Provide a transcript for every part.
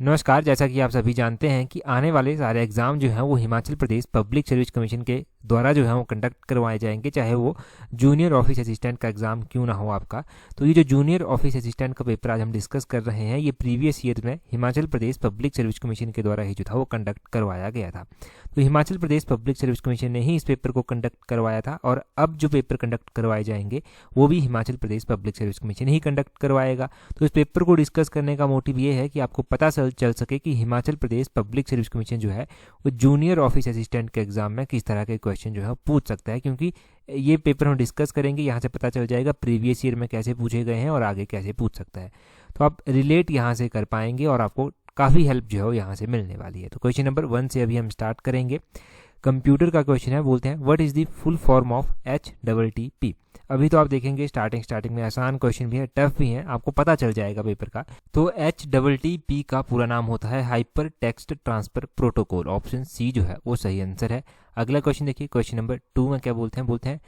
नमस्कार। जैसा कि आप सभी जानते हैं कि आने वाले सारे एग्ज़ाम जो हैं वो Himachal Pradesh public service commission के द्वारा जो है वो कंडक्ट करवाए जाएंगे, चाहे वो जूनियर ऑफिस असिस्टेंट का एग्ज़ाम क्यों ना हो आपका। तो ये जो जूनियर ऑफिस असिस्टेंट का पेपर आज हम डिस्कस कर रहे हैं, ये प्रीवियस ईयर में Himachal Pradesh public service commission के द्वारा ही जो था वो कंडक्ट करवाया गया था। तो Himachal Pradesh public service commission ने ही इस पेपर को कंडक्ट करवाया था और अब जो पेपर कंडक्ट करवाए जाएंगे वो भी Himachal Pradesh public service commission ही कंडक्ट करवाएगा। तो इस पेपर को डिस्कस करने का मोटिव ये है कि आपको पता चल सके कि Himachal Pradesh public service commission जो है वो जूनियर ऑफिस असिस्टेंट के एग्जाम में किस तरह के क्वेश्चन जो है पूछ सकता है, क्योंकि ये पेपर हम डिस्कस करेंगे, यहाँ से पता चल जाएगा प्रीवियस ईयर में कैसे पूछे गए हैं और आगे कैसे पूछ सकता है। तो आप रिलेट यहाँ से कर पाएंगे और आपको काफ़ी हेल्प जो है यहाँ से मिलने वाली है। तो क्वेश्चन नंबर 1 से अभी हम स्टार्ट करेंगे। कंप्यूटर का क्वेश्चन है, बोलते हैं what is the full form of HTTP। अभी तो आप देखेंगे स्टार्टिंग में आसान क्वेश्चन भी है, टफ भी है, आपको पता चल जाएगा पेपर का। तो HTTP का पूरा नाम होता है hyper text transfer protocol. Option C जो है वो सही आंसर है। अगला क्वेश्चन देखिए, क्वेश्चन नंबर 2 में क्या बोलते हैं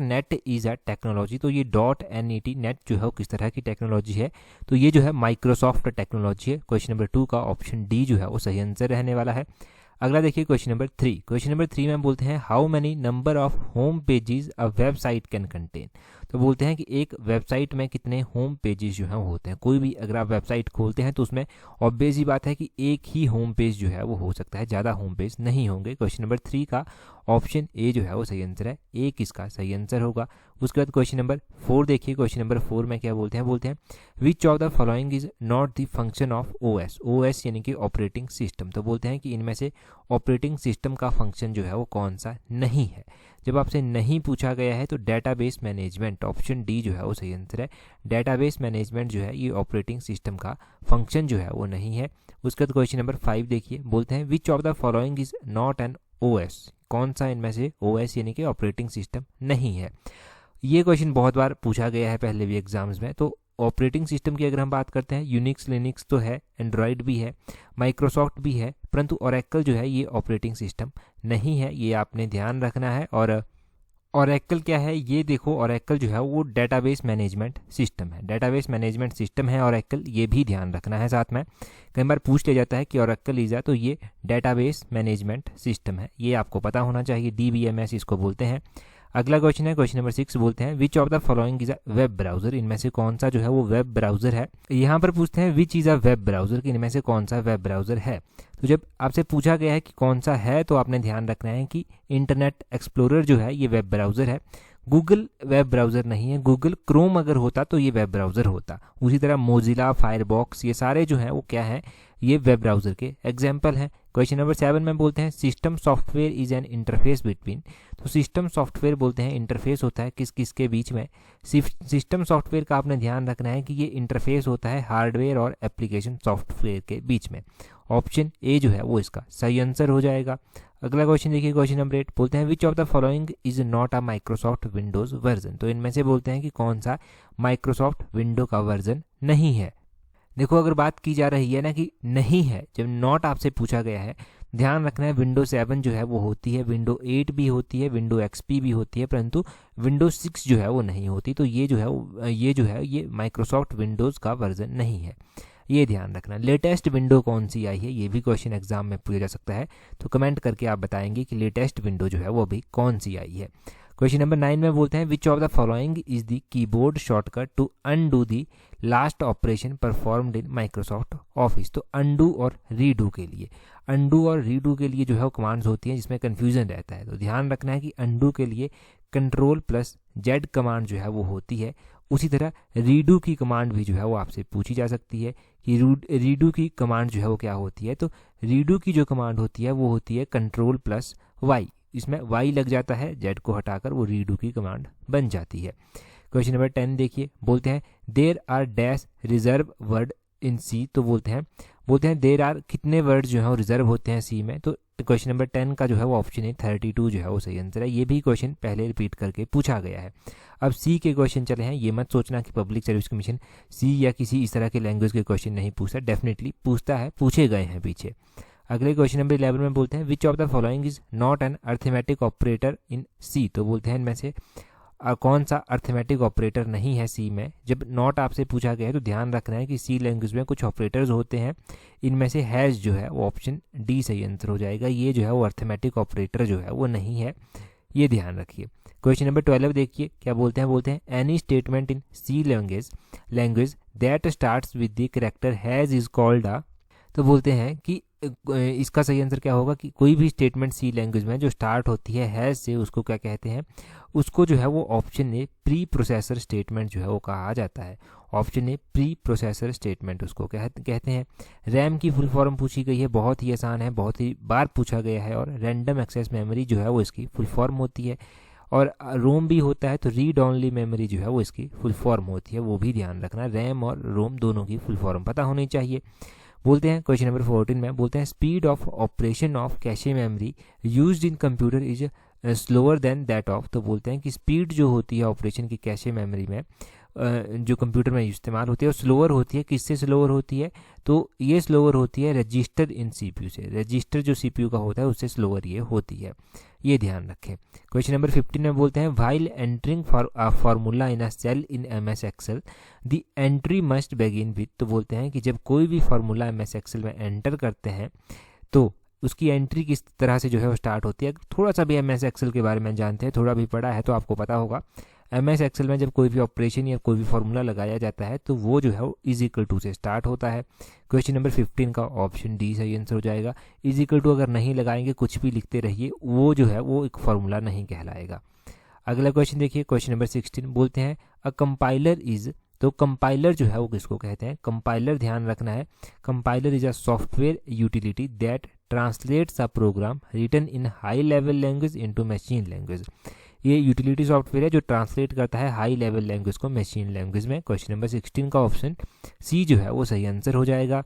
.NET इज अ टेक्नोलॉजी। तो ये .NET नेट जो है वो किस तरह की टेक्नोलॉजी है, तो ये जो है माइक्रोसॉफ्ट टेक्नोलॉजी है। क्वेश्चन नंबर 2 का ऑप्शन डी जो है वो सही आंसर रहने वाला है। अगला देखिए क्वेश्चन नंबर 3। क्वेश्चन नंबर 3 में बोलते हैं how many number of home pages a website can contain. तो बोलते हैं कि एक वेबसाइट में कितने होम पेजेस जो हैं वो होते हैं। कोई भी अगर आप वेबसाइट खोलते हैं तो उसमें ऑब्वियस ही बात है कि एक ही होम पेज जो है वो हो सकता है, ज़्यादा होम पेज नहीं होंगे। क्वेश्चन नंबर 3 का ऑप्शन ए जो है वो सही आंसर है, ए किसका सही आंसर होगा। उसके बाद क्वेश्चन नंबर 4 देखिए, क्वेश्चन नंबर 4 में क्या बोलते हैं which of the following is not the function of OS यानी कि ऑपरेटिंग सिस्टम। तो बोलते हैं कि इनमें से ऑपरेटिंग सिस्टम का फंक्शन जो है वो कौन सा नहीं है। जब आपसे नहीं पूछा गया है तो डेटाबेस मैनेजमेंट, ऑप्शन डी जो है वो सही आंसर है। डेटाबेस मैनेजमेंट जो है ये ऑपरेटिंग सिस्टम का फंक्शन जो है वो नहीं है। उसके बाद क्वेश्चन नंबर 5 देखिए, बोलते हैं which of the following is not N OS। कौन सा इनमें से OS यानी कि ऑपरेटिंग सिस्टम नहीं है। ये क्वेश्चन बहुत बार पूछा गया है पहले भी एग्जाम्स में। तो ऑपरेटिंग सिस्टम की अगर हम बात करते हैं, यूनिक्स लिनक्स तो है, एंड्रॉयड भी है, माइक्रोसॉफ्ट भी है, परंतु ओरेकल जो है ये ऑपरेटिंग सिस्टम नहीं है, ये आपने ध्यान रखना है। और ओरेकल क्या है, ये देखो ओरेकल जो है वो डेटाबेस मैनेजमेंट सिस्टम है, डेटाबेस मैनेजमेंट सिस्टम है ओरेकल, ये भी ध्यान रखना है साथ में। कई बार पूछ लिया जाता है कि ओरेकल इज तो ये डेटाबेस मैनेजमेंट सिस्टम है, ये आपको पता होना चाहिए, DBMS इसको बोलते हैं। अगला क्वेश्चन है क्वेश्चन नंबर 6, बोलते हैं which of the following is a web browser. इनमें से कौन सा जो है वो वेब ब्राउजर है। यहाँ पर पूछते हैं which is a web browser, कि इनमें से कौन सा वेब ब्राउजर है। तो जब आपसे पूछा गया है कि कौन सा है तो आपने ध्यान रखना है कि इंटरनेट एक्सप्लोरर जो है ये वेब ब्राउजर है, गूगल वेब ब्राउजर नहीं है। गूगल क्रोम अगर होता तो ये वेब ब्राउजर होता। उसी तरह मोजिला, फायरबॉक्स, ये सारे जो हैं वो क्या है, ये वेब ब्राउजर के एग्जाम्पल हैं। क्वेश्चन नंबर 7 में बोलते हैं system software is an interface between. तो सिस्टम सॉफ्टवेयर बोलते हैं इंटरफेस होता है किस किस के बीच में। सिस्टम सॉफ्टवेयर का आपने ध्यान रखना है कि ये इंटरफेस होता है हार्डवेयर और एप्लीकेशन सॉफ्टवेयर के बीच में। ऑप्शन ए जो है वो इसका सही आंसर हो जाएगा। अगला क्वेश्चन देखिए क्वेश्चन नंबर 8, बोलते हैं which of the following is not a Microsoft Windows version. तो इनमें से बोलते हैं कि कौन सा माइक्रोसॉफ्ट विंडो का वर्जन नहीं है। देखो अगर बात की जा रही है ना कि नहीं है, जब नॉट आपसे पूछा गया है, ध्यान रखना है विंडो 7 जो है वो होती है, विंडो 8 भी होती है, विंडो XP भी होती है, परंतु विंडो 6 जो है वो नहीं होती। तो ये जो है ये माइक्रोसॉफ्ट विंडोज़ का वर्जन नहीं है, ये ध्यान रखना। लेटेस्ट विंडो कौन सी आई है, ये भी क्वेश्चन एग्जाम में पूछा जा सकता है, तो कमेंट करके आप बताएंगे कि लेटेस्ट विंडो जो है वो अभी कौन सी आई है। क्वेश्चन नंबर 9 में बोलते हैं which of the following is the keyboard shortcut to undo the last operation performed in Microsoft Office. तो अनडू और रीडू के लिए जो है वो कमांड्स होती हैं जिसमें कन्फ्यूजन रहता है। तो ध्यान रखना है कि अनडू के लिए Ctrl+Z कमांड जो है वो होती है। उसी तरह रीडू की कमांड भी जो है वो आपसे पूछी जा सकती है कि रीडू की कमांड जो है वो क्या होती है। तो रीडू की जो कमांड होती है वो होती है Ctrl+Y, इसमें Y लग जाता है, Z को हटाकर वो रीडू की कमांड बन जाती है। क्वेश्चन नंबर 10 देखिए, बोलते हैं there are dash reserve word in C. तो बोलते हैं देर आर कितने वर्ड जो है वो रिजर्व होते हैं सी में। तो क्वेश्चन नंबर 10 का जो है वो ऑप्शन है 32 जो है वो सही आंसर है। ये भी क्वेश्चन पहले रिपीट करके पूछा गया है। अब सी के क्वेश्चन चले हैं। ये मत सोचना कि पब्लिक सर्विस कमीशन सी या किसी इस तरह के लैंग्वेज के क्वेश्चन नहीं पूछता, डेफिनेटली पूछता है, पूछे गए हैं पीछे। अगले क्वेश्चन नंबर 11 में बोलते हैं which of the following is not an arithmetic operator in C. तो बोलते हैं इनमें से कौन सा अर्थमेटिक ऑपरेटर नहीं है सी में। जब नॉट आपसे पूछा गया है तो ध्यान रखना है कि सी लैंग्वेज में कुछ ऑपरेटर्स होते हैं, इनमें से हैज़ जो है वो ऑप्शन डी सही आंसर हो जाएगा। ये जो है वो अर्थमेटिक ऑपरेटर जो है वो नहीं है, ये ध्यान रखिए। क्वेश्चन नंबर 12 देखिए क्या बोलते हैं any statement in C language that starts with the character has is called a. तो बोलते हैं कि इसका सही आंसर क्या होगा कि कोई भी स्टेटमेंट सी लैंग्वेज में जो स्टार्ट होती है हैज़ से, उसको क्या कहते हैं, उसको जो है वो option A pre processor statement जो है वो कहा जाता है। Option A pre processor statement उसको कहते हैं। रैम की फुल फॉर्म पूछी गई है, बहुत ही आसान है, बहुत ही बार पूछा गया है, और रैंडम एक्सेस मेमोरी जो है वो इसकी फुल फॉर्म होती है। और रोम भी होता है तो रीड ऑनली मेमोरी जो है वो इसकी फुल फॉर्म होती है, वो भी ध्यान रखना। रैम और रोम दोनों की फुल फॉर्म पता होनी चाहिए। बोलते हैं क्वेश्चन नंबर 14 में बोलते हैं speed of operation of cache memory used in computer is slower then that of. तो बोलते हैं कि स्पीड जो होती है ऑपरेशन की कैशे मेमोरी में जो कंप्यूटर में इस्तेमाल होती है वो स्लोअर होती है। किससे स्लोअर होती है? तो ये स्लोअर होती है रजिस्टर इन सीपीयू से। रजिस्टर जो सीपीयू का होता है उससे स्लोअर ये होती है, ये ध्यान रखें। क्वेश्चन नंबर 15 में बोलते हैं while entering formula in a cell in MS Excel the entry must begin with. तो बोलते हैं कि जब कोई भी फार्मूला एमएस एक्सेल में एंटर करते हैं तो उसकी एंट्री किस तरह से जो है वो स्टार्ट होती है। थोड़ा सा भी एमएस एक्सेल के बारे में जानते हैं, थोड़ा भी पढ़ा है तो आपको पता होगा। एमएस एक्सेल में जब कोई भी ऑपरेशन या कोई भी फार्मूला लगाया जाता है तो वो जो है वो इज इक्वल टू से स्टार्ट होता है। क्वेश्चन नंबर 15 का ऑप्शन डी सही आंसर हो जाएगा। इज इक्वल टू अगर नहीं लगाएंगे, कुछ भी लिखते रहिए, वो जो है वो एक फार्मूला नहीं कहलाएगा। अगला क्वेश्चन देखिए, क्वेश्चन नंबर 16 बोलते हैं अ कंपाइलर इज। तो कंपाइलर जो है वो किसको कहते हैं? कंपाइलर ध्यान रखना है, compiler is a software utility that translates a program written in high level language into machine language. ये यूटिलिटी सॉफ्टवेयर है जो ट्रांसलेट करता है हाई लेवल लैंग्वेज को मशीन लैंग्वेज में। क्वेश्चन नंबर 16 का ऑप्शन सी जो है वो सही आंसर हो जाएगा।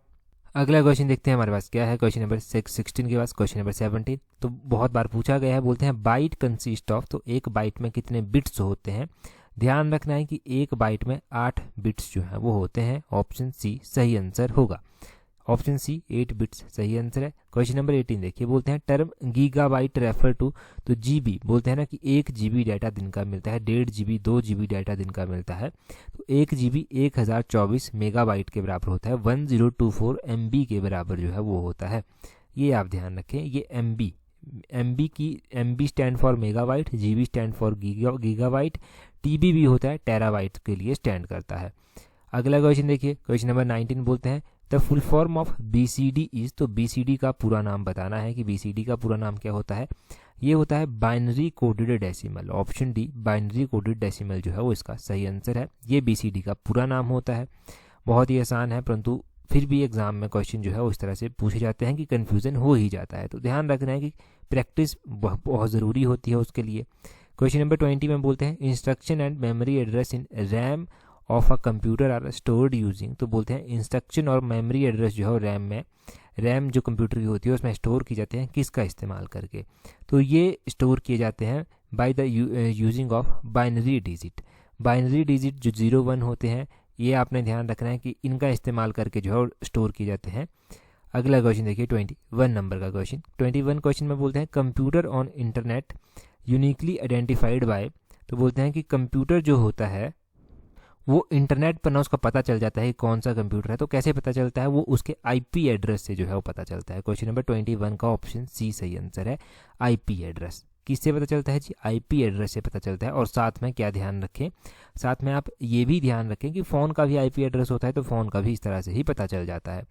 अगला क्वेश्चन देखते हैं हमारे पास क्या है। क्वेश्चन नंबर 16 के पास क्वेश्चन नंबर 17 तो बहुत बार पूछा गया है। बोलते हैं बाइट कंसिस्ट ऑफ। तो एक बाइट में कितने बिट्स होते हैं? ध्यान रखना है कि एक बाइट में 8 बिट्स जो है वो होते हैं। ऑप्शन सी सही आंसर होगा। ऑप्शन सी 8 बिट्स सही आंसर है। क्वेश्चन नंबर 18 देखिए, बोलते हैं टर्म गीगाबाइट रेफर टू। तो जीबी बोलते हैं ना कि 1 जीबी डाटा दिन का मिलता है, 1.5 जीबी 2 जीबी डाटा दिन का मिलता है। तो 1 जीबी 1024 मेगाबाइट के बराबर होता है। 1024 MB के बराबर जो है वो होता है, ये आप ध्यान रखें। ये MB stand for megabyte, GB stand for gigabyte, TB भी होता है, टेराबाइट के लिए स्टैंड करता है। अगला क्वेश्चन देखिए, क्वेश्चन नंबर 19 बोलते हैं the full form of BCD is. तो BCD का पूरा नाम बताना है कि BCD का पूरा नाम क्या होता है। ये होता है binary coded decimal. Option D binary coded decimal जो है वो इसका सही आंसर है। ये BCD का पूरा नाम होता है। बहुत ही आसान है, परंतु फिर भी एग्जाम में क्वेश्चन जो है उस तरह से पूछे जाते हैं कि कन्फ्यूज़न हो ही जाता है। तो ध्यान रखना है कि प्रैक्टिस बहुत ज़रूरी होती है उसके लिए। क्वेश्चन नंबर 20 में बोलते हैं instruction and memory address in RAM of a computer are stored using. तो बोलते हैं इंस्ट्रक्शन और मेमोरी एड्रेस जो है रैम जो कंप्यूटर की होती है उसमें स्टोर की जाते हैं किसका इस्तेमाल करके? तो ये स्टोर किए जाते हैं by the using of binary digit. Binary digit जो 0 1 होते हैं, ये आपने ध्यान रखना है कि इनका इस्तेमाल करके जो है स्टोर किए जाते हैं। अगला क्वेश्चन देखिए 21 नंबर का क्वेश्चन। 21 क्वेश्चन में बोलते हैं computer on internet uniquely identified by. तो बोलते हैं कि कंप्यूटर जो होता है वो इंटरनेट पर ना उसका पता चल जाता है कौन सा कंप्यूटर है। तो कैसे पता चलता है? वो उसके IP एड्रेस से जो है वो पता चलता है। क्वेश्चन नंबर 21 का ऑप्शन सी सही आंसर है। IP एड्रेस किससे पता चलता है जी? IP एड्रेस से पता चलता है। और साथ में क्या ध्यान रखें, साथ में आप ये भी ध्यान रखें कि फ़ोन का भी IP एड्रेस होता है, तो फ़ोन का भी इस तरह से ही पता चल जाता है।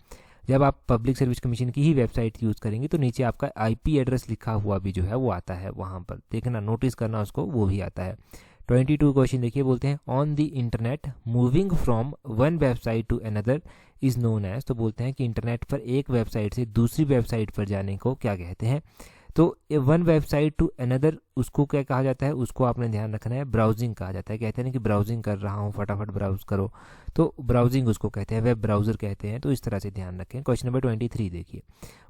जब आप पब्लिक सर्विस कमीशन की ही वेबसाइट यूज़ करेंगे तो नीचे आपका IP एड्रेस लिखा हुआ भी जो है वो आता है, वहाँ पर देखना, नोटिस करना उसको, वो भी आता है। 22 क्वेश्चन देखिए, बोलते हैं on the internet moving from one website to another is known as. तो बोलते हैं कि इंटरनेट पर एक वेबसाइट से दूसरी वेबसाइट पर जाने को क्या कहते हैं? तो वन वेबसाइट टू अनदर उसको क्या कहा जाता है? उसको आपने ध्यान रखना है, ब्राउजिंग कहा जाता है। कहते हैं ना कि ब्राउजिंग कर रहा हूँ, फटाफट ब्राउज करो, तो ब्राउजिंग उसको कहते हैं, वेब ब्राउज़र कहते हैं। तो इस तरह से ध्यान रखें। क्वेश्चन नंबर 23 देखिए,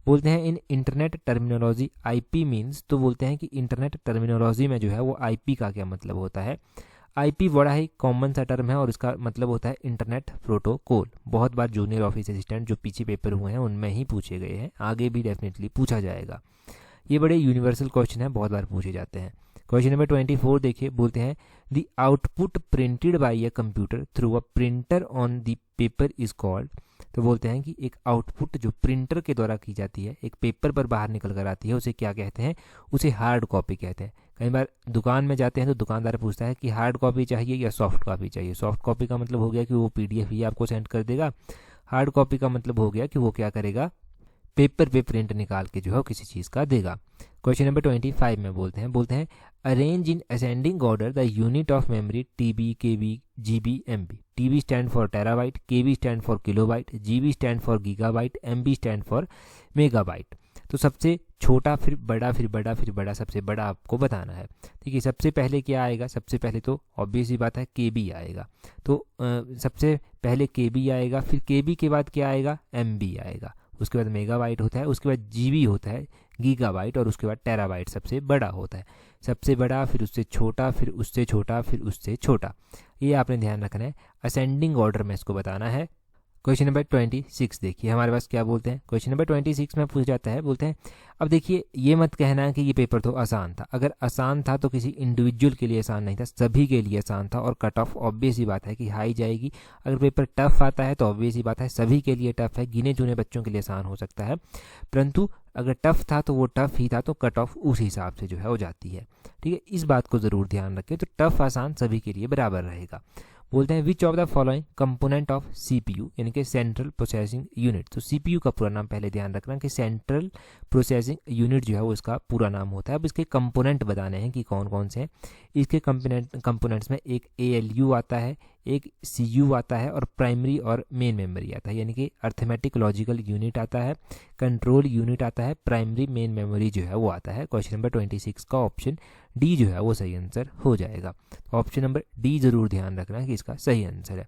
बोलते हैं इन इंटरनेट टर्मिनोलॉजी IP मीन्स। तो बोलते हैं कि इंटरनेट टर्मिनोलॉजी में जो है वो IP का क्या मतलब होता है? IP बड़ा ही कॉमन सा टर्म है और इसका मतलब होता है इंटरनेट प्रोटोकॉल। बहुत बार जूनियर ऑफिस असिस्टेंट जो पीछे पेपर हुए हैं उनमें ही पूछे गए हैं, आगे भी डेफिनेटली पूछा जाएगा। ये बड़े यूनिवर्सल क्वेश्चन है, बहुत बार पूछे जाते हैं। क्वेश्चन नंबर 24 देखिए, बोलते हैं the output printed by a computer through a printer on the paper is called. तो बोलते हैं कि एक आउटपुट जो प्रिंटर के द्वारा की जाती है, एक पेपर पर बाहर निकल कर आती है, उसे क्या कहते हैं? उसे हार्ड कॉपी कहते हैं। कई बार दुकान में जाते हैं तो दुकानदार पूछता है कि हार्ड कॉपी चाहिए या सॉफ्ट कॉपी चाहिए। सॉफ्ट कॉपी का मतलब हो गया कि वो पीडीएफ ही आपको सेंड कर देगा, हार्ड कॉपी का मतलब हो गया कि वो क्या करेगा? पेपर पे प्रिंट निकाल के जो है किसी चीज़ का देगा। क्वेश्चन नंबर 25 में बोलते हैं arrange in ascending order the unit of memory TB, KB, GB, MB. TB stand for terabyte, KB stand for kilobyte, GB stand for gigabyte, MB stand for megabyte. तो सबसे छोटा फिर बड़ा फिर बड़ा फिर बड़ा, सबसे बड़ा आपको बताना है। ठीक है, सबसे पहले क्या आएगा? सबसे पहले तो ऑब्वियस ही बात है केबी आएगा। तो सबसे पहले केबी आएगा, फिर केबी के बाद क्या आएगा? एमबी आएगा, उसके बाद मेगाबाइट होता है, उसके बाद जीबी होता है, गीगाबाइट, और उसके बाद टेराबाइट सबसे बड़ा होता है। सबसे बड़ा, फिर उससे छोटा, फिर उससे छोटा, फिर उससे छोटा। ये आपने ध्यान रखना है, असेंडिंग ऑर्डर में इसको बताना है। क्वेश्चन नंबर 26 देखिए हमारे पास क्या बोलते हैं। क्वेश्चन नंबर 26 में पूछ जाता है, बोलते हैं अब देखिए ये मत कहना है कि ये पेपर तो आसान था। अगर आसान था तो किसी इंडिविजुअल के लिए आसान नहीं था, सभी के लिए आसान था, और कट ऑफ ऑब्वियस ही बात है कि हाई जाएगी। अगर पेपर टफ आता है तो ऑब्वियस ही बात है सभी के लिए टफ है, गिने चुने बच्चों के लिए आसान हो सकता है। परंतु अगर टफ था तो वो टफ ही था, तो कट ऑफ उस हिसाब से जो है हो जाती है। ठीक है, इस बात को ज़रूर ध्यान रखें। तो टफ आसान सभी के लिए बराबर रहेगा। बोलते हैं which of the following component of CPU, यानी कि सेंट्रल प्रोसेसिंग यूनिट। तो सीपीयू का पूरा नाम पहले ध्यान रखना कि सेंट्रल प्रोसेसिंग यूनिट जो है वो इसका पूरा नाम होता है। अब इसके कंपोनेंट बताने हैं कि कौन कौन से हैं। इसके कंपोनेंट्स में एक एएलयू आता है, एक सीयू आता है, और प्राइमरी और मेन मेमोरी आता है, यानी कि अर्थमेटिक लॉजिकल यूनिट आता है, कंट्रोल यूनिट आता है, प्राइमरी मेन मेमोरी जो है वो आता है। क्वेश्चन नंबर 26 का ऑप्शन डी जो है वो सही आंसर हो जाएगा। ऑप्शन नंबर डी जरूर ध्यान रखना कि इसका सही आंसर है।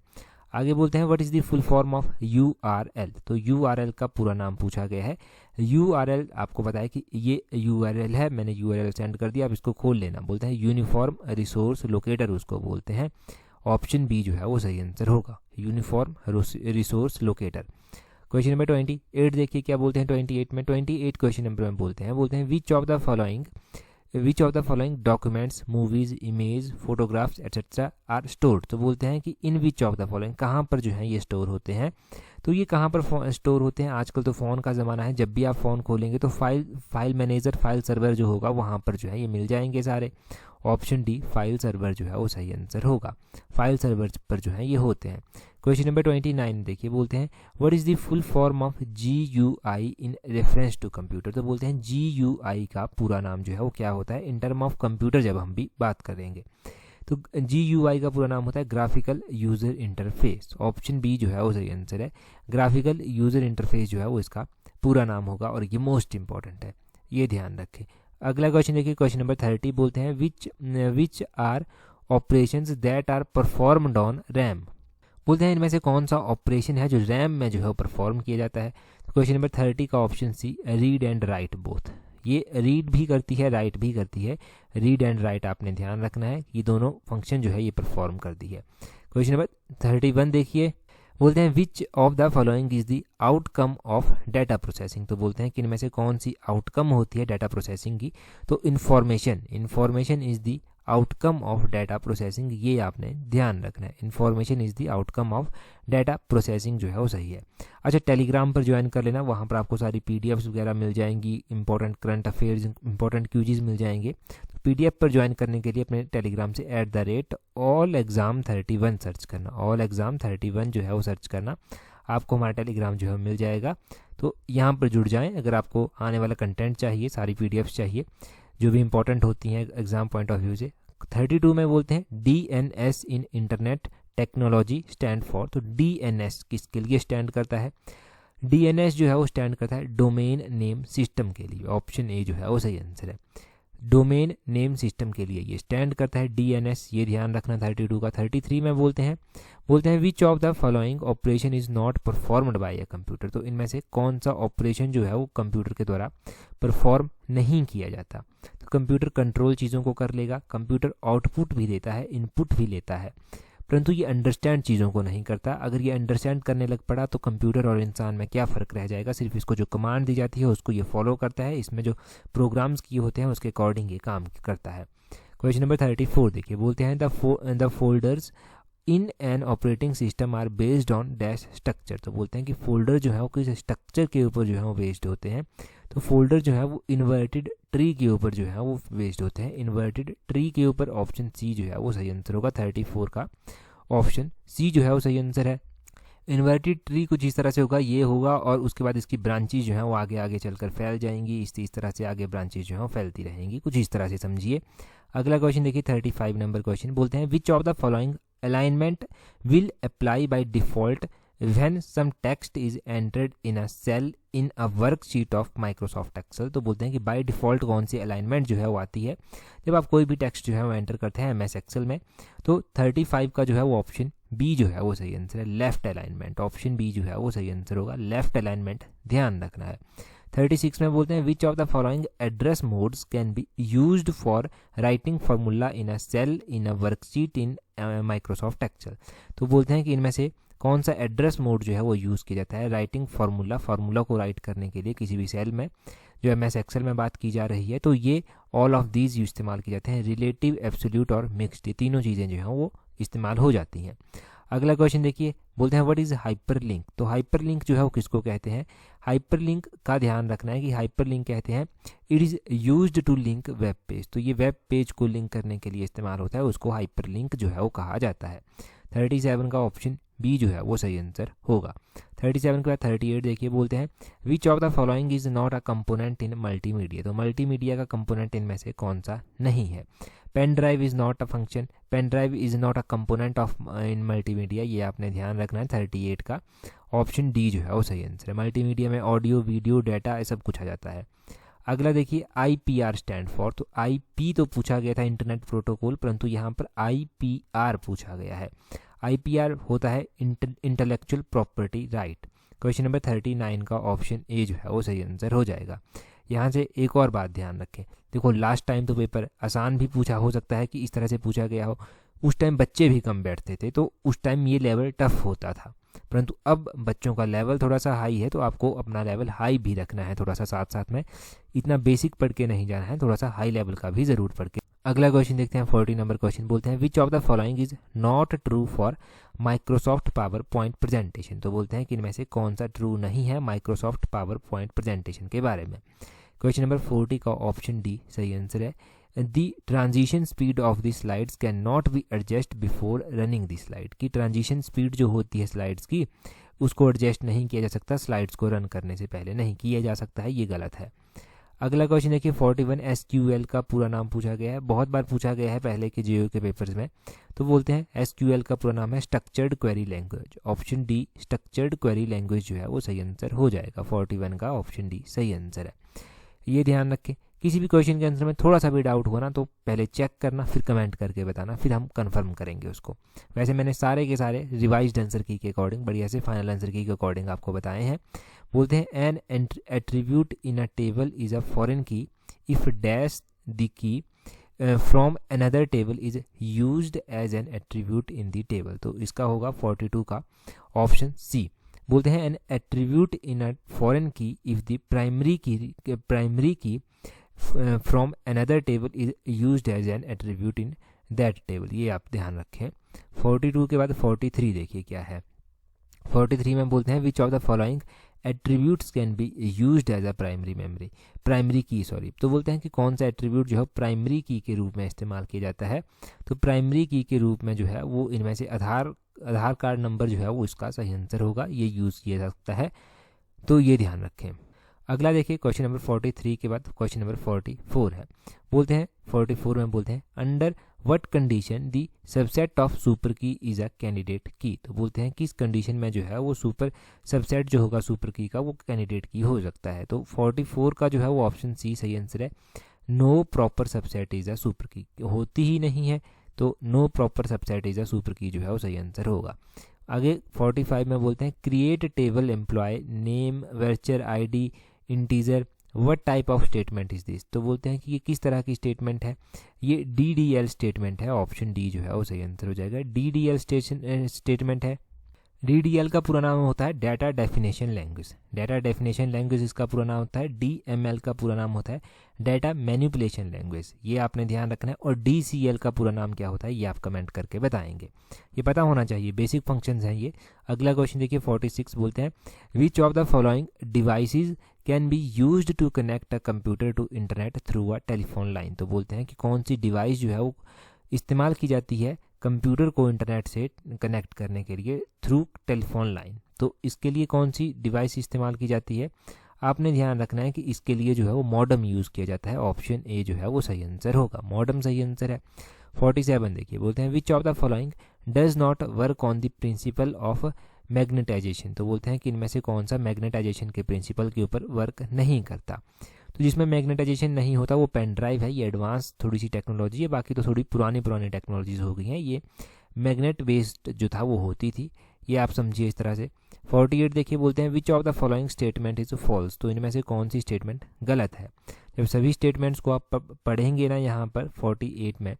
आगे बोलते हैं what is the full form of URL. तो यूआरएल का पूरा नाम पूछा गया है। यूआरएल आपको पता है कि ये यूआरएल है, मैंने यूआरएल सेंड कर दिया, अब इसको खोल लेना। बोलते हैं यूनिफॉर्म रिसोर्स लोकेटर उसको बोलते हैं। ऑप्शन बी जो है वो सही आंसर होगा, uniform resource locator. Question number 28 देखिए क्या बोलते हैं। 28 क्वेश्चन नंबर में बोलते हैं which of the following documents, movies, images, photographs etcetera are stored. तो बोलते हैं कि in which of the following, कहाँ पर जो है ये स्टोर होते हैं। तो ये कहाँ पर स्टोर होते हैं? आजकल तो फ़ोन का ज़माना है, जब भी आप फ़ोन खोलेंगे तो फाइल मैनेजर, फाइल सर्वर जो होगा वहाँ पर जो है ये मिल जाएंगे सारे। ऑप्शन डी फाइल सर्वर जो है वो सही आंसर होगा, फाइल सर्वर पर जो है ये होते हैं। क्वेश्चन नंबर 29 देखिए, बोलते हैं what is the full form of GUI in reference to computer. तो बोलते हैं GUI का पूरा नाम जो है वो क्या होता है इन टर्म ऑफ कंप्यूटर, जब हम भी बात करेंगे तो GUI का पूरा नाम होता है graphical user interface. Option B जो है वो सही आंसर है, ग्राफिकल यूज़र इंटरफेस जो है वो इसका पूरा नाम होगा, और ये मोस्ट इंपॉर्टेंट है, ये ध्यान रखें। अगला क्वेश्चन देखिए, क्वेश्चन नंबर 30 बोलते हैं which are operations that are performed on RAM. बोलते हैं इनमें से कौन सा ऑपरेशन है जो रैम में जो है वो परफॉर्म किया जाता है। क्वेश्चन नंबर 30 का option C read and write both. ये रीड भी करती है, राइट भी करती है। रीड एंड राइट आपने ध्यान रखना है, ये दोनों फंक्शन जो है ये परफॉर्म करती है। क्वेश्चन नंबर 31 देखिए, बोलते हैं which of the following is the outcome of data processing. तो बोलते हैं कि इनमें से कौन सी आउटकम होती है डाटा प्रोसेसिंग की। तो information is the outcome of data processing, ये आपने ध्यान रखना है। Information is the outcome of data processing जो है वो सही है। अच्छा, टेलीग्राम पर ज्वाइन कर लेना, वहाँ पर आपको सारी PDFs वगैरह मिल जाएंगी, इंपॉर्टेंट करंट अफेयर्स, इंपॉर्टेंट क्यूजीज मिल जाएंगे। तो PDF पर ज्वाइन करने के लिए अपने टेलीग्राम से @allexam31 सर्च करना, allexam31 जो है वो सर्च करना, आपको हमारा टेलीग्राम जो है मिल जाएगा। तो यहाँ पर जुड़ जाएं अगर आपको आने वाला कंटेंट चाहिए, सारी PDFs चाहिए जो भी इंपॉर्टेंट होती हैं एग्जाम पॉइंट ऑफ व्यू से। 32 में बोलते हैं DNS in internet technology stand for. तो DNS किसके लिए स्टैंड करता है? DNS जो है वो स्टैंड करता है डोमेन नेम सिस्टम के लिए। ऑप्शन ए जो है वो सही आंसर है, डोमेन नेम सिस्टम के लिए ये स्टैंड करता है DNS, ये ध्यान रखना 32 का। 33 में बोलते हैं which of the following operation is not performed by a computer. तो इनमें से कौन सा ऑपरेशन जो है वो कंप्यूटर के द्वारा परफॉर्म नहीं किया जाता। तो कंप्यूटर कंट्रोल चीज़ों को कर लेगा, कंप्यूटर आउटपुट भी देता है, इनपुट भी लेता है, परंतु ये अंडरस्टैंड चीज़ों को नहीं करता। अगर ये अंडरस्टैंड करने लग पड़ा तो कंप्यूटर और इंसान में क्या फ़र्क रह जाएगा? सिर्फ इसको जो कमांड दी जाती है उसको ये फॉलो करता है, इसमें जो प्रोग्राम्स किए होते हैं उसके अकॉर्डिंग ये काम करता है। क्वेश्चन नंबर 34 देखिए, बोलते हैं the folders in an operating system are based on dash structure. तो बोलते हैं कि फोल्डर जो है वो किस स्ट्रक्चर के ऊपर जो है वो बेस्ड होते हैं। तो फोल्डर जो है वो इन्वर्टेड ट्री के ऊपर जो है वो बेस्ड होते हैं, इन्वर्टेड ट्री के ऊपर। ऑप्शन सी जो है वो सही आंसर होगा, 34 का ऑप्शन सी जो है वो सही आंसर है। इन्वर्टेड ट्री कुछ इस तरह से होगा, ये होगा और उसके बाद इसकी ब्रांचेज जो है वो आगे आगे चलकर फैल जाएंगी, इस तरह से आगे ब्रांचेज जो है वो फैलती रहेंगी, कुछ इस तरह से समझिए। अगला क्वेश्चन देखिए 35 नंबर क्वेश्चन, बोलते हैं which of the following alignment will apply by default when some text is entered in a cell in a worksheet of Microsoft Excel। तो बोलते हैं कि बाय डिफ़ॉल्ट कौन सी अलाइनमेंट जो है वो आती है जब आप कोई भी टेक्स्ट जो है वो एंटर करते हैं MS Excel में। तो 35 का जो है वो ऑप्शन बी जो है वो सही आंसर है, लेफ्ट अलाइनमेंट। ऑप्शन बी जो है वो सही आंसर होगा, लेफ्ट अलाइनमेंट ध्यान रखना है। 36 में बोलते हैं which of the following address modes can be used for writing formula in a cell in a worksheet in Microsoft Excel. तो बोलते हैं कि इनमें से कौन सा एड्रेस मोड जो है वो यूज़ किया जाता है राइटिंग फार्मूला को राइट करने के लिए किसी भी सेल में जो MS एक्सेल में बात की जा रही है। तो ये ऑल ऑफ दीज इस्तेमाल किए जाते हैं, रिलेटिव, एब्सोल्यूट और मिक्स्ड, ये तीनों चीज़ें जो हैं वो इस्तेमाल हो जाती हैं। अगला क्वेश्चन देखिए, बोलते हैं व्हाट इज़ हाइपरलिंक। तो हाइपरलिंक जो है वो किसको कहते हैं। हाइपरलिंक का ध्यान रखना है कि हाइपरलिंक कहते हैं it is used to link web page. तो ये वेब पेज को लिंक करने के लिए इस्तेमाल होता है, उसको हाइपरलिंक जो है वो कहा जाता है। 37 का ऑप्शन बी जो है वो सही आंसर होगा। 37 के बाद 38 देखिए, बोलते हैं which of the following is not a component in multimedia. तो मल्टीमीडिया का कंपोनेंट इनमें से कौन सा नहीं है। Pen drive is not a function, pen drive is not a component of in multimedia, ये आपने ध्यान रखना है। 38 का ऑप्शन डी जो है वो सही आंसर है। मल्टीमीडिया में ऑडियो, वीडियो, डाटा ये सब कुछ आ जाता है। अगला देखिए IPR स्टैंड फॉर। तो IP तो पूछा गया था इंटरनेट प्रोटोकॉल, परंतु यहाँ पर IPR पूछा गया है। IPR होता है intellectual property right. Question number 39 का ऑप्शन ए जो है वो सही आंसर हो जाएगा। यहाँ से एक और बात ध्यान रखें, देखो लास्ट टाइम तो पेपर आसान भी पूछा, हो सकता है कि इस तरह से पूछा गया हो, उस टाइम बच्चे भी कम बैठते थे तो उस टाइम ये लेवल टफ होता था, परंतु अब बच्चों का लेवल थोड़ा सा हाई है तो आपको अपना लेवल हाई भी रखना है थोड़ा सा, साथ साथ में इतना बेसिक पढ़ के नहीं जाना है, थोड़ा सा हाई लेवल का भी ज़रूर पढ़ के। अगला क्वेश्चन देखते हैं 40 नंबर क्वेश्चन, बोलते हैं which of the following is not true for Microsoft power point presentation. तो बोलते हैं कि इनमें से कौन सा ट्रू नहीं है माइक्रोसॉफ्ट पावर पॉइंट प्रेजेंटेशन के बारे में। क्वेश्चन नंबर 40 का ऑप्शन डी सही आंसर है। दी transition speed of the slides can not be adjust before running the slide. की ट्रांजिशन स्पीड जो होती है स्लाइड्स की उसको एडजस्ट नहीं किया जा सकता, स्लाइड्स को रन करने से पहले नहीं किया जा सकता है, ये गलत है। अगला क्वेश्चन देखिए 41 SQL का पूरा नाम पूछा गया है, बहुत बार पूछा गया है पहले के JEE के पेपर्स में। तो बोलते हैं SQL का पूरा नाम है structured query language. Option D structured query language जो है वो सही आंसर हो जाएगा। 41 का ऑप्शन डी सही आंसर है। ये ध्यान रखें, किसी भी क्वेश्चन के आंसर में थोड़ा सा भी डाउट हो ना तो पहले चेक करना, फिर कमेंट करके बताना, फिर हम कंफर्म करेंगे उसको। वैसे मैंने सारे के सारे रिवाइज्ड आंसर की के अकॉर्डिंग बढ़िया से फाइनल आंसर की के अकॉर्डिंग आपको बताए हैं। बोलते हैं an attribute in a table is a foreign key if dash the key from another table is used as an attribute in the table. तो इसका होगा 42 का ऑप्शन सी। बोलते हैं an attribute in a foreign key if the primary key from another table is used as an attribute in that table, ये आप ध्यान रखें। 42 के बाद 43 देखिए क्या है। 43 में बोलते हैं which of the following attributes can be used as a primary key तो बोलते हैं कि कौन सा एट्रीब्यूट जो है प्राइमरी की के रूप में इस्तेमाल किया जाता है। तो प्राइमरी की के रूप में जो है वो इनमें से आधार कार्ड नंबर जो है वो इसका सही आंसर होगा, ये यूज़ किया जा सकता है, तो ये ध्यान रखें। अगला देखिए क्वेश्चन नंबर 43 के बाद क्वेश्चन नंबर 44 है। बोलते हैं 44 में बोलते हैं under what condition the subset of super की इज अ कैंडिडेट की। तो बोलते हैं किस कंडीशन में जो है वो सुपर सबसेट जो होगा सुपर की का वो कैंडिडेट की हो सकता है। तो 44 का जो है वो ऑप्शन सी सही आंसर है। No proper subset is a super key होती ही नहीं है, तो no proper subset is a super key जो है वो सही आंसर होगा। आगे 45 में बोलते हैं create table employ name varchar ID integer what type of statement is this. तो बोलते हैं कि ये किस तरह की स्टेटमेंट है, ये DDL स्टेटमेंट है। ऑप्शन डी जो है वो सही आंसर हो जाएगा। DDL स्टेटमेंट है। DDL का पूरा नाम होता है data definition language. Data definition language इसका पूरा नाम होता है। DML का पूरा नाम होता है डाटा मैनिपुलेशन लैंग्वेज, ये आपने ध्यान रखना है। और DCL का पूरा नाम क्या होता है ये आप कमेंट करके बताएंगे, ये पता होना चाहिए, बेसिक फंक्शंस हैं ये। अगला क्वेश्चन देखिए 46 बोलते हैं which of the following devices can be used to connect a computer to internet through a telephone line. तो बोलते हैं कि कौन सी डिवाइस जो है वो इस्तेमाल की जाती है कंप्यूटर को इंटरनेट से कनेक्ट करने के लिए थ्रू टेलीफोन लाइन। तो इसके लिए कौन सी डिवाइस इस्तेमाल की जाती है, आपने ध्यान रखना है कि इसके लिए जो है वो मॉडेम यूज़ किया जाता है। ऑप्शन ए जो है वो सही आंसर होगा, मॉडेम सही आंसर है। 47 देखिए बोलते हैं which of the following does not work on the principle of magnetization. तो बोलते हैं कि इनमें से कौन सा मैग्नेटाइजेशन के प्रिंसिपल के ऊपर वर्क नहीं करता। तो जिसमें मैग्नेटाइजेशन नहीं होता वो पेन ड्राइव है, ये एडवांस थोड़ी सी टेक्नोलॉजी है, बाकी तो थोड़ी पुरानी टेक्नोलॉजीज हो गई हैं। ये मैग्नेट बेस्ड जो था वो होती थी, ये आप समझिए इस तरह से। 48 देखिए बोलते हैं which of the following statement is false. तो इनमें से कौन सी स्टेटमेंट गलत है। जब सभी स्टेटमेंट्स को आप पढ़ेंगे ना यहाँ पर 48 में,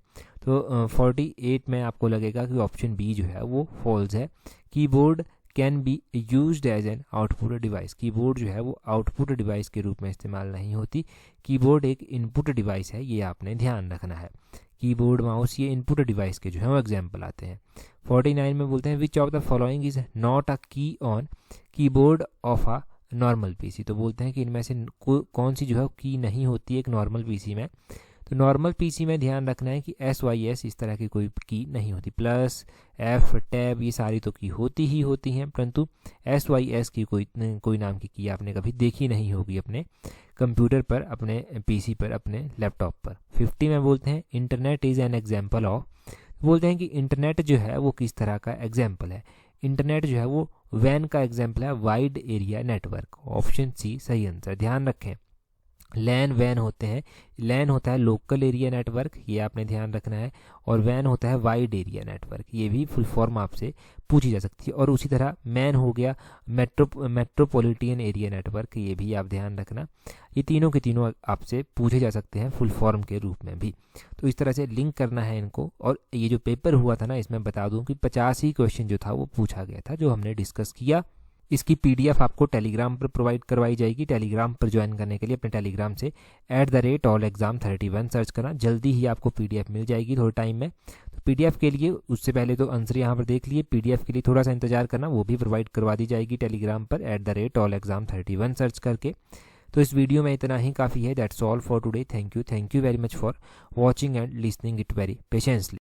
तो 48 में आपको लगेगा कि ऑप्शन बी जो है वो फॉल्स है। Keyboard can be used as an output device. Keyboard जो है वो आउटपुट डिवाइस के रूप में इस्तेमाल नहीं होती, कीबोर्ड एक इनपुट डिवाइस है, ये आपने ध्यान रखना है। कीबोर्ड माउस ये इनपुट डिवाइस के जो है वो एग्जाम्पल आते हैं। 49 में बोलते हैं which of the following is not a key on keyboard of a normal PC. तो बोलते हैं कि इनमें से कौन सी जो है की नहीं होती है एक नॉर्मल पीसी में। तो नॉर्मल पीसी में ध्यान रखना है कि SYS इस तरह की कोई की नहीं होती, प्लस F टैब ये सारी तो की होती ही होती हैं, परंतु SYS की कोई नाम की आपने कभी देखी नहीं होगी अपने कंप्यूटर पर, अपने पीसी पर, अपने लैपटॉप पर। 50 में बोलते हैं internet is an example of. बोलते हैं कि इंटरनेट जो है वो किस तरह का एग्जाम्पल है। इंटरनेट जो है वो वैन का एग्जाम्पल है, wide area network. Option C सही आंसर। ध्यान रखें लैन वैन होते हैं, लैन होता है लोकल एरिया नेटवर्क, ये आपने ध्यान रखना है, और वैन होता है वाइड एरिया नेटवर्क, ये भी फुल फॉर्म आपसे पूछी जा सकती है। और उसी तरह मैन हो गया मेट्रोपॉलिटन एरिया नेटवर्क, ये भी आप ध्यान रखना। ये तीनों के तीनों आपसे पूछे जा सकते हैं फुल फॉर्म के रूप में भी। तो इस तरह से लिंक करना है इनको। और ये जो पेपर हुआ था ना, इसमें बता दूं कि 50 ही क्वेश्चन जो था वो पूछा गया था, जो हमने डिस्कस किया। इसकी PDF आपको टेलीग्राम पर प्रोवाइड करवाई जाएगी। टेलीग्राम पर ज्वाइन करने के लिए अपने टेलीग्राम से @allexam31 सर्च करना, जल्दी ही आपको PDF मिल जाएगी थोड़े टाइम में। तो PDF के लिए उससे पहले तो आंसर यहाँ पर देख लिए, PDF के लिए थोड़ा सा इंतजार करना, वो भी प्रोवाइड करवा दी जाएगी टेलीग्राम पर @allexam31 सर्च करके। तो इस वीडियो में इतना ही काफ़ी है। That's all for today. Thank you very much for watching and listening it very patiently.